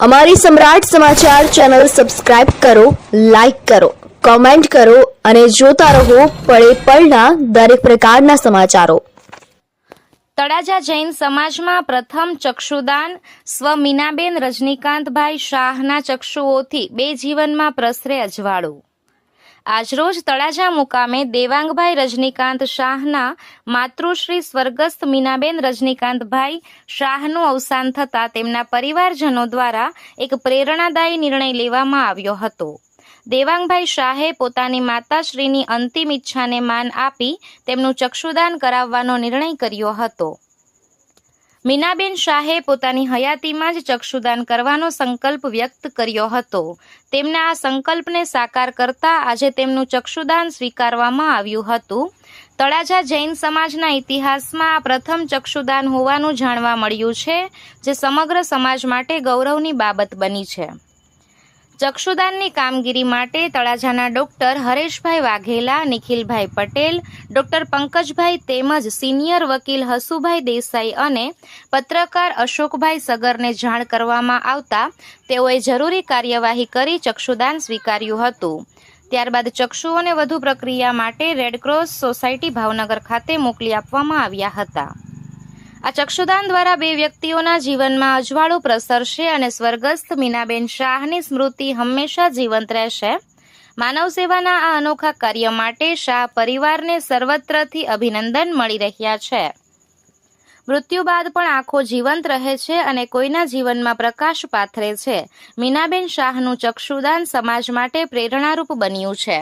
અમારી સમ્રાટ સમાચાર ચેનલ સબસ્ક્રાઇબ કરો, લાઇક કરો, કોમેન્ટ કરો અને જોતા રહો પળે પળના દરેક પ્રકારના સમાચારો। તળાજા જૈન સમાજમાં પ્રથમ ચક્ષુદાન સ્વ મીનાબેન રજનીકાંતભાઈ શાહના ચક્ષુઓથી બે જીવનમાં પ્રસરે અજવાળું। આજરોજ તળાજા મુકામે દેવાંગભાઈ રજનીકાંત શાહના માતૃશ્રી સ્વર્ગસ્થ મીનાબેન રજનીકાંતભાઈ શાહનું અવસાન થતાં તેમના પરિવારજનો દ્વારા એક પ્રેરણાદાયી નિર્ણય લેવામાં આવ્યો હતો। દેવાંગભાઈ શાહે પોતાની માતાશ્રીની અંતિમ ઈચ્છાને માન આપી તેમનું ચક્ષુદાન કરાવવાનો નિર્ણય કર્યો હતો। મીનાબેન શાહે પોતાની હયાતીમાં જ ચક્ષુદાન કરવાનો સંકલ્પ વ્યક્ત કર્યો હતો। તેમના આ સંકલ્પને સાકાર કરતા આજે તેમનું ચક્ષુદાન સ્વીકારવામાં આવ્યું હતું। તળાજા જૈન સમાજના ઇતિહાસમાં આ પ્રથમ ચક્ષુદાન હોવાનું જાણવા મળ્યું છે, જે સમગ્ર સમાજ માટે ગૌરવની બાબત બની છે। ચક્ષુદાનની કામગીરી માટે તળાજાના ડોક્ટર હરેશભાઈ વાઘેલા, નિખિલભાઈ પટેલ, ડોક્ટર પંકજભાઈ તેમજ સિનિયર વકીલ હસુભાઈ દેસાઈ અને પત્રકાર અશોકભાઈ સગરને જાણ કરવામાં આવતા તેઓએ જરૂરી કાર્યવાહી કરી ચક્ષુદાન સ્વીકાર્યું હતું। ત્યારબાદ ચક્ષુઓને વધુ પ્રક્રિયા માટે રેડક્રોસ સોસાયટી ભાવનગર ખાતે મોકલી આપવામાં આવ્યા હતા। આ ચક્ષુદાન દ્વારા બે વ્યક્તિઓના જીવનમાં અજવાળું પ્રસરશે અને સ્વર્ગસ્થ મીનાબેન શાહની સ્મૃતિ હંમેશા જીવંત રહેશે। માનવ સેવાના આ અનોખા કાર્ય માટે શાહ પરિવારને સર્વત્રથી અભિનંદન મળી રહ્યા છે। મૃત્યુ બાદ પણ આંખો જીવંત રહે છે અને કોઈના જીવનમાં પ્રકાશ પાથરે છે। મીનાબેન શાહનું ચક્ષુદાન સમાજ માટે પ્રેરણારૂપ બન્યું છે।